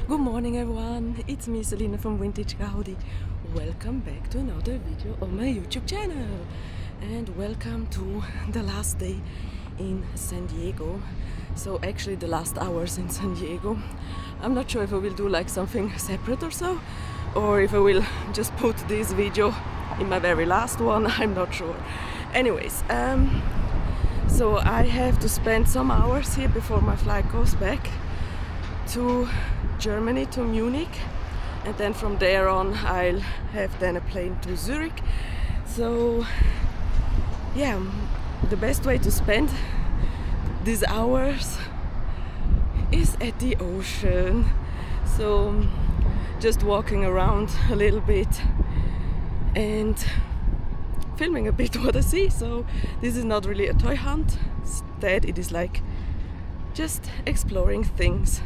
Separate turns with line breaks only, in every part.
Good morning everyone, it's me Selina from Vintage Gaudi. Welcome back to another video on my YouTube channel and welcome to the last day in San Diego. So actually the last hours in San Diego. I'm not sure if I will do like something separate or so, or if I will just put this video in my very last one. I'm not sure. Anyways, so I have to spend some hours here before my flight goes back to Germany, to Munich, and then from there on I'll have then a plane to Zurich. So yeah, the best way to spend these hours is at the ocean. So just walking around a little bit and filming a bit what I see. So this is not really a toy hunt, instead it is like just exploring things.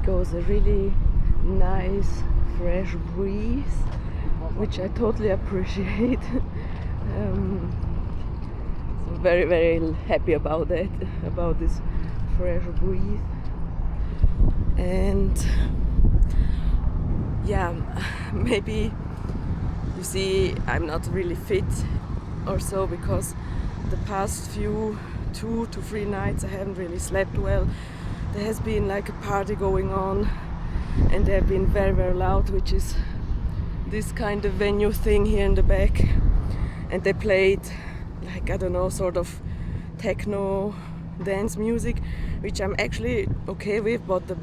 Goes a really nice fresh breeze, which I totally appreciate. So very happy about that, about this fresh breeze. And yeah, maybe you see I'm not really fit or so, because the past few 2 to 3 nights I haven't really slept well. There has been like a party going on and they've been very loud, which is this kind of venue thing here in the back, and they played like, I don't know, sort of techno dance music, which I'm actually okay with, but the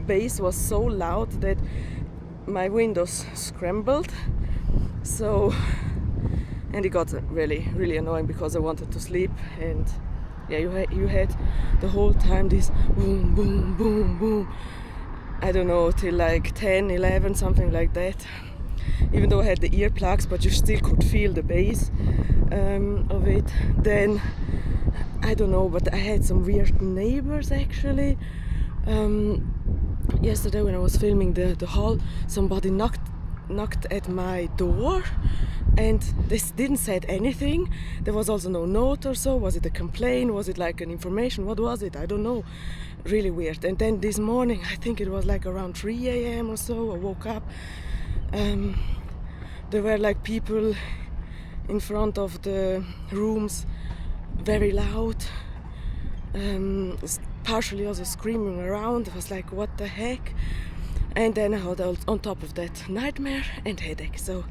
bass was so loud that my windows scrambled. So, and it got really annoying because I wanted to sleep, and yeah, you had the whole time this boom, boom, boom, boom. I don't know, till like 10, 11, something like that. Even though I had the earplugs, but you still could feel the bass of it. Then, I don't know, but I had some weird neighbors actually. Yesterday when I was filming the haul, somebody knocked at my door. And they didn't say anything. There was also no note or so. Was it a complaint? Was it like an information? What was it? I don't know. Really weird. And then this morning, I think it was like around 3 a.m. or so, I woke up. There were like people in front of the rooms, very loud. Partially also screaming around. It was like, what the heck? And then I had on top of that nightmare and headache. So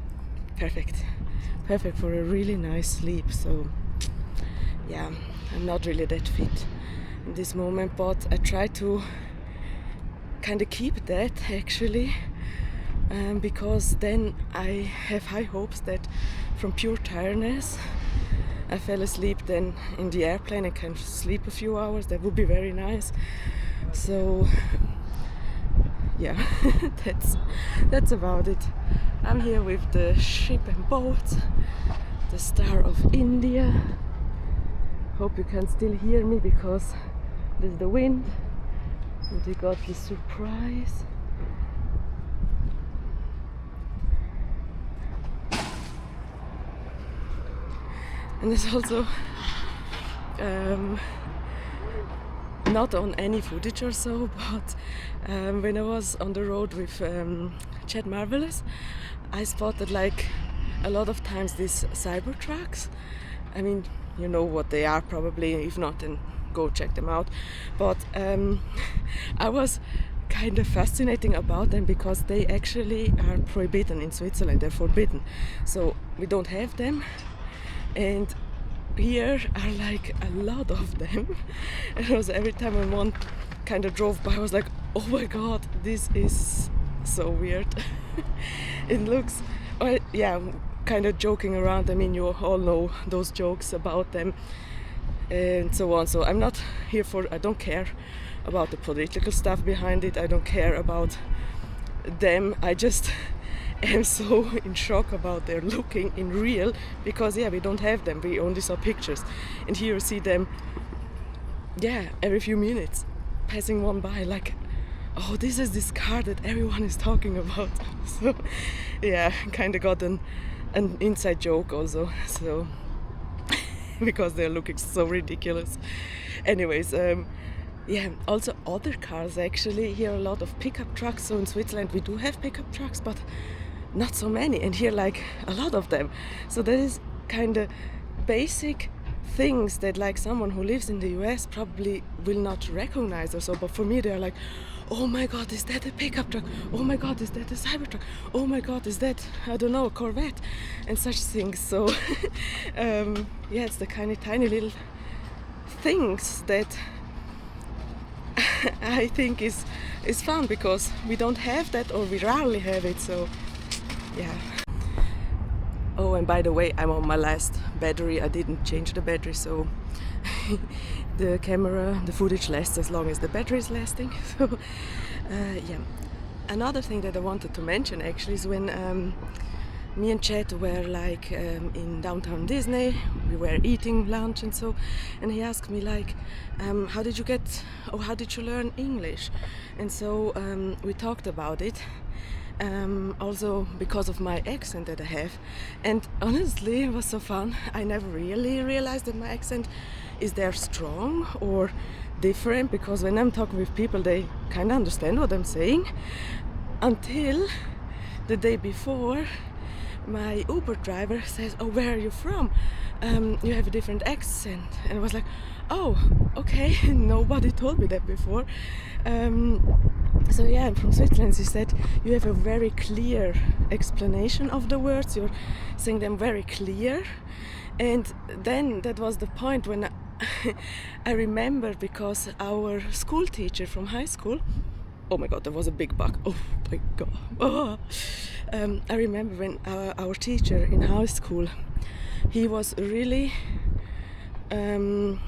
perfect for a really nice sleep. So yeah, I'm not really that fit in this moment, but I try to kind of keep that actually, because then I have high hopes that from pure tiredness I fell asleep then in the airplane and can sleep a few hours. That would be very nice. So yeah, that's about it. I'm here with the ship and boat, the Star of India. Hope you can still hear me because there's the wind and we got this surprise. And there's also not on any footage or so, but when I was on the road with Chad Marvelous, I spotted like a lot of times these cyber trucks. I mean, you know what they are probably, if not then go check them out. But I was kind of fascinating about them because they actually are prohibited in Switzerland, they're forbidden. So we don't have them, and here are like a lot of them. And it was every time when one kind of drove by, I was like, oh my god, this is so weird. It looks, yeah, kind of joking around. I mean, you all know those jokes about them and so on. So I'm not here for, I don't care about the political stuff behind it. I don't care about them. I just am so in shock about their looking in real, because yeah, we don't have them, we only saw pictures, and here you see them, yeah, every few minutes passing one by, like, oh, this is this car that everyone is talking about. So yeah, kind of got an inside joke also, so because they're looking so ridiculous. Anyways, yeah, also other cars actually. Here a lot of pickup trucks. So in Switzerland we do have pickup trucks, but not so many. And here like a lot of them. So that is kind of basic things that like someone who lives in the US probably will not recognize or so. But for me they're like, oh my god, is that a pickup truck? Oh my god, is that a Cybertruck? Oh my god, is that, I don't know, a Corvette? And such things. So yeah, it's the kind of tiny little things that I think is fun, because we don't have that, or we rarely have it. So yeah. Oh, and by the way, I'm on my last battery. I didn't change the battery, so the camera, the footage lasts as long as the battery is lasting. So yeah. Another thing that I wanted to mention actually is when me and Chad were like in downtown Disney, we were eating lunch and so, and he asked me like, how did you learn English? And so we talked about it. Also because of my accent that I have, and honestly it was so fun. I never really realized that my accent is there strong or different, because when I'm talking with people they kind of understand what I'm saying, until the day before my Uber driver says, oh, where are you from? You have a different accent. And I was like, oh, okay. Nobody told me that before. So yeah, I'm from Switzerland. She said you have a very clear explanation of the words. You're saying them very clear. And then that was the point when I remember, because our school teacher from high school, oh my god, there was a big bug. Oh my god. Oh. I remember when our teacher in high school, he was really, how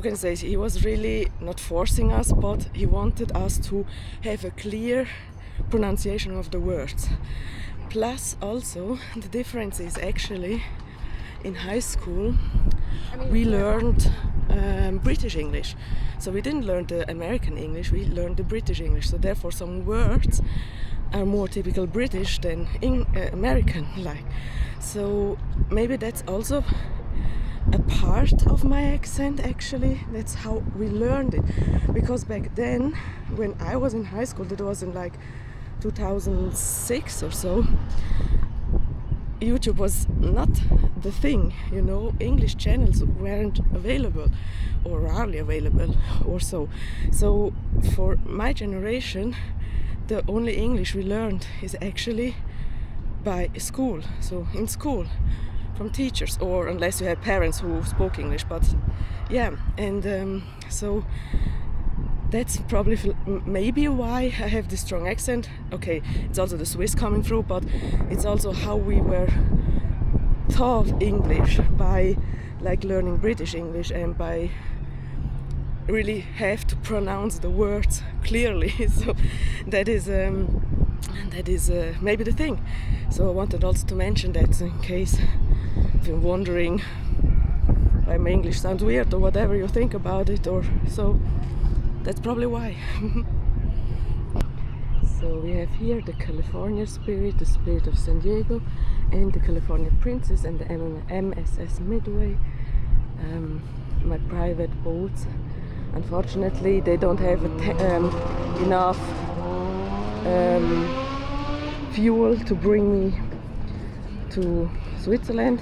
can I say, he was really not forcing us, but he wanted us to have a clear pronunciation of the words. Plus also, the difference is actually, in high school, we learned British English. So we didn't learn the American English, we learned the British English. So therefore some words are more typical British than American like. So maybe that's also a part of my accent actually. That's how we learned it. Because back then, when I was in high school, that was in like 2006 or so, YouTube was not the thing, you know, English channels weren't available, or rarely available or so. So for my generation, the only English we learned is actually by school, so in school, from teachers, or unless you had parents who spoke English. But yeah, and so that's probably maybe why I have this strong accent. Okay, it's also the Swiss coming through, but it's also how we were taught English, by like learning British English and by really have to pronounce the words clearly. So that is maybe the thing. So I wanted also to mention that, in case if you're wondering why my English sounds weird or whatever you think about it, or so. That's probably why. So we have here the California Spirit, the Spirit of San Diego, and the California Princess, and the MSS Midway, my private boats. Unfortunately, they don't have enough fuel to bring me to Switzerland.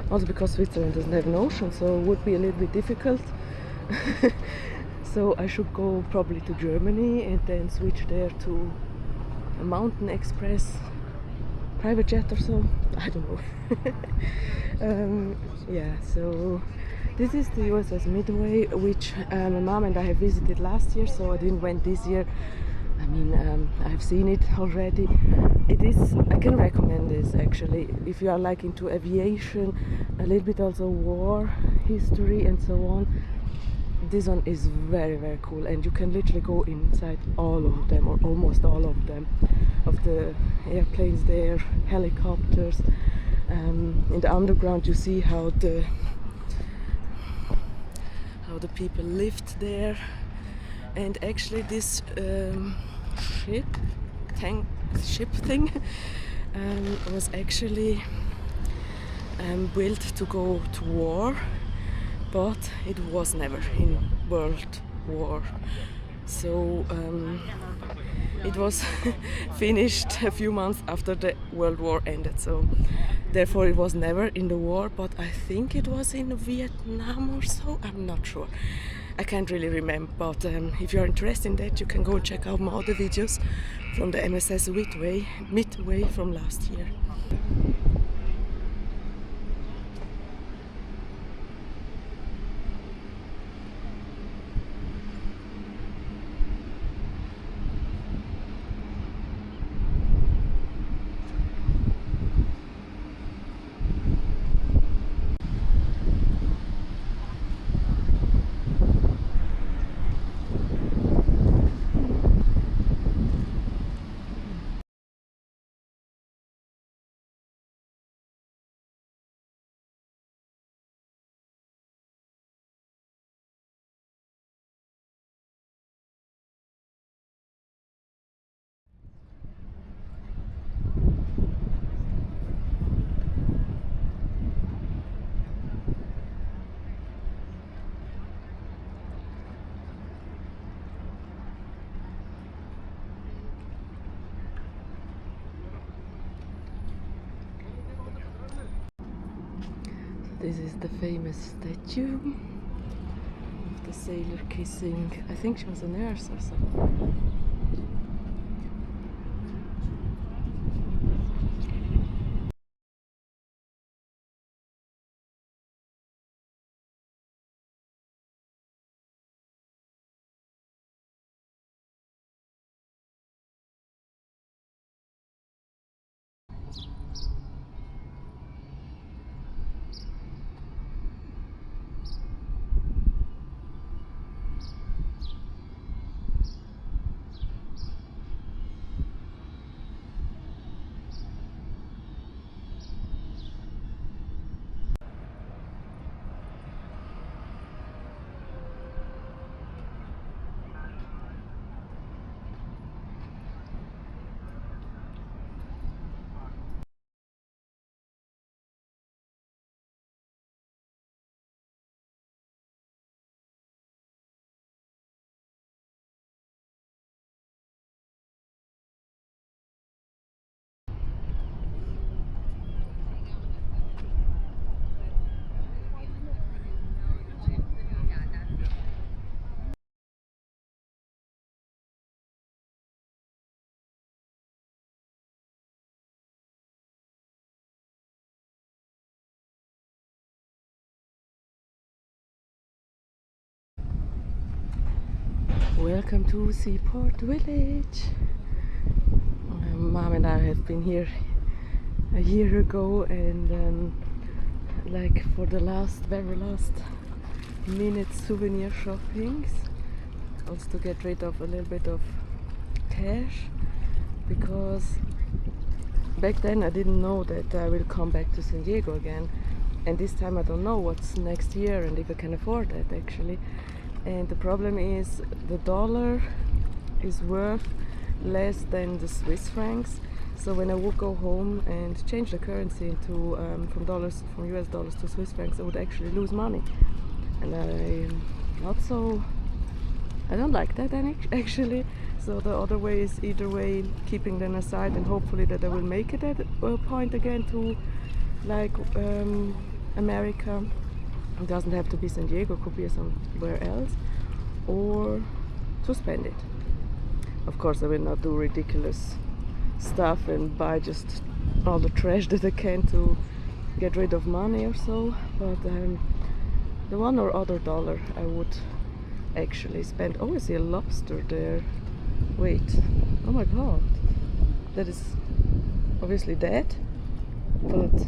Also because Switzerland doesn't have an ocean, so it would be a little bit difficult. So I should go probably to Germany and then switch there to a Mountain Express private jet or so. I don't know. Yeah, so this is the USS Midway, which my mom and I have visited last year, so I didn't went this year. I mean, I've seen it already. It is, I can recommend this actually, if you are like into aviation, a little bit also war history and so on. This one is very, very cool, and you can literally go inside all of them, or almost all of them, of the airplanes there, helicopters. In the underground you see how the people lived there. And actually this ship thing was actually built to go to war but it was never in World War. So it was finished a few months after the World War ended. So therefore it was never in the war, but I think it was in Vietnam or so. I'm not sure. I can't really remember, but if you're interested in that, you can go and check out my other videos from the MSS Midway from last year. This is the famous statue of the sailor kissing. I think she was a nurse or something. Welcome to Seaport village. Mom and I have been here a year ago, and like for the very last minute souvenir shoppings, also to get rid of a little bit of cash, because back then I didn't know that I will come back to San Diego again, and this time I don't know what's next year and if I can afford that actually. And the problem is the dollar is worth less than the Swiss francs. So when I would go home and change the currency into from US dollars to Swiss francs, I would actually lose money, and I don't like that actually. So the other way is either way keeping them aside, and hopefully that I will make it at a point again to like America. It doesn't have to be San Diego, could be somewhere else, or to spend it. Of course I will not do ridiculous stuff and buy just all the trash that I can to get rid of money or so, but the one or other dollar I would actually spend. Oh, I see a lobster there. Wait, oh my god, that is obviously dead, but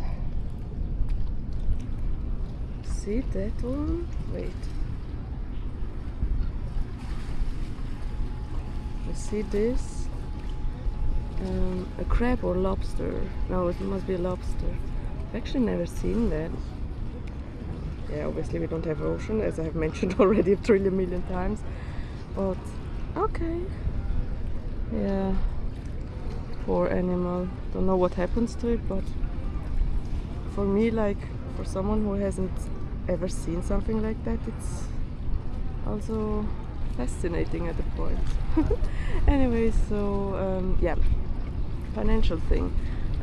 see that one? Wait, I see this, a crab or lobster. No, it must be a lobster. I've actually never seen that. Yeah, obviously we don't have ocean, as I have mentioned already a trillion million times, but okay. Yeah, poor animal. Don't know what happens to it, but for me, like for someone who hasn't ever seen something like that, it's also fascinating at a point. Anyway, so yeah, financial thing.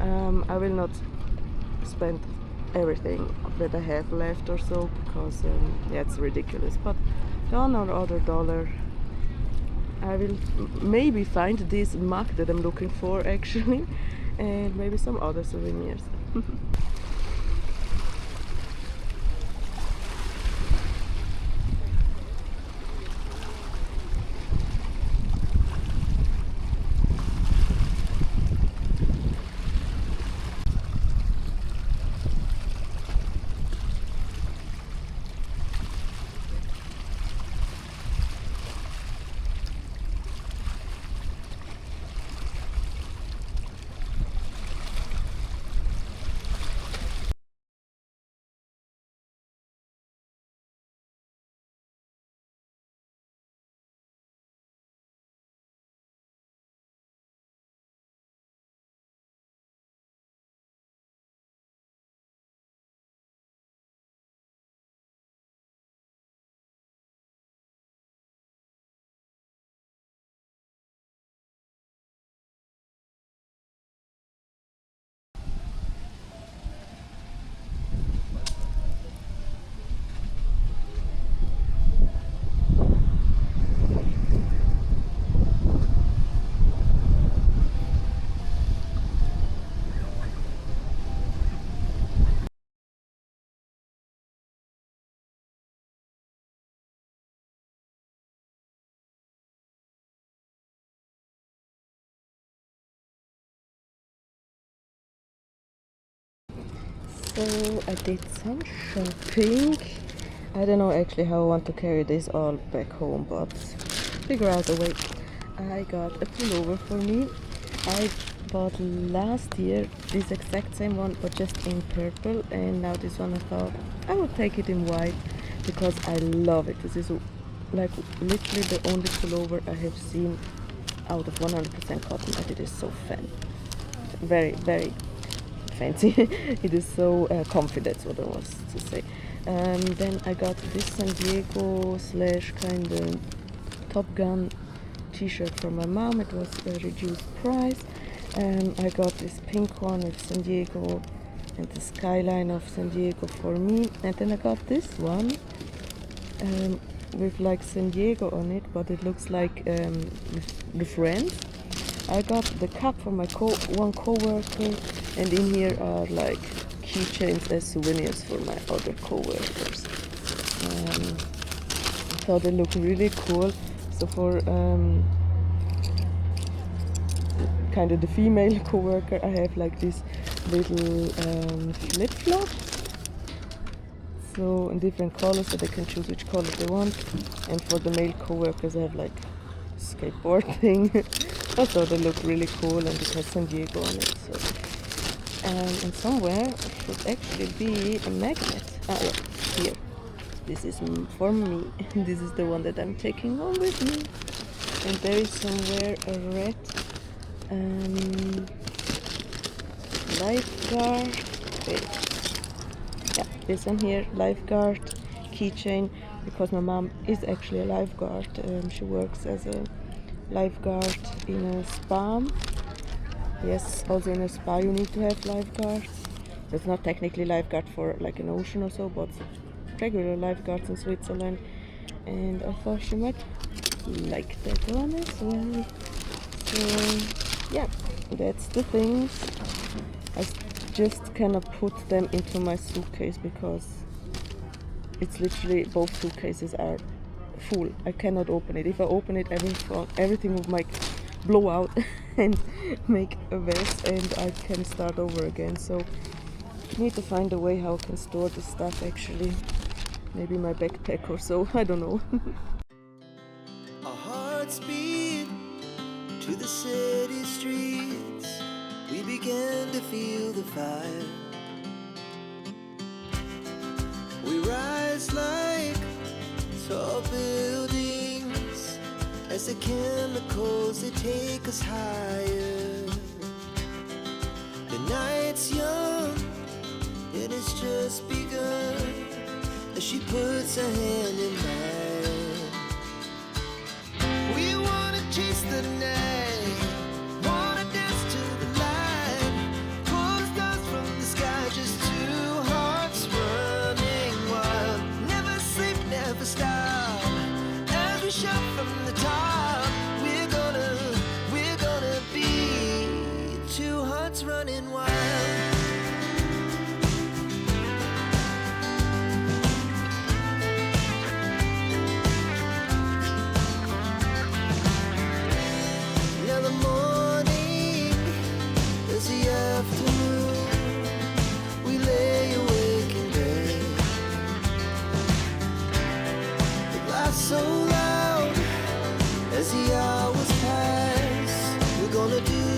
I will not spend everything that I have left or so, because yeah, it's ridiculous. But $1 or other dollar, I will maybe find this mug that I'm looking for actually, and maybe some other souvenirs. So I did some shopping. I don't know actually how I want to carry this all back home, but figure out a way. I got a pullover for me. I bought last year this exact same one, but just in purple, and now this one I thought I would take it in white because I love it. This is like literally the only pullover I have seen out of 100% cotton, and it is so very, very fancy. It is so comfy, that's what I was to say. Then I got this San Diego slash kind of Top Gun t-shirt from my mom. It was a reduced price. I got this pink one with San Diego and the skyline of San Diego for me. And then I got this one with like San Diego on it, but it looks like the Friends. I got the cap for my one co-worker, and in here are like keychains as souvenirs for my other co-workers. So they look really cool. So for kind of the female co-worker, I have like this little flip-flop. So in different colors, so they can choose which color they want. And for the male co-workers, I have like skateboard thing. I thought they look really cool, and it has San Diego on it. So, and somewhere should actually be a magnet. Ah, yeah, here. This is for me. This is the one that I'm taking home with me. And there is somewhere a red lifeguard. Wait. Yeah, this one here, lifeguard keychain, because my mom is actually a lifeguard. She works as a lifeguard in a spa. Yes, also in a spa you need to have lifeguards. It's not technically lifeguard for like an ocean or so, but regular lifeguards in Switzerland. And I thought she might like that one as well. So yeah, that's the things. I just cannot put them into my suitcase because it's literally both suitcases are full. I cannot open it. If I open it, everything will like blow out and make a mess, and I can start over again. So I need to find a way how I can store the stuff actually. Maybe my backpack or so, I don't know.
Our hearts beat to the city streets. We began to feel the fire. We rise like tall buildings as the chemicals, they take us higher. The night's young, it has just begun as she puts her hand in mine. We wanna chase the night, wanna dance to the light, pull stars from the sky, just two hearts running wild. Never sleep, never stop, as we shout from the top. We're gonna be two hearts running wild. Now the morning is the afternoon. We lay awake in bed. The glass so loud as the hours pass. We're gonna do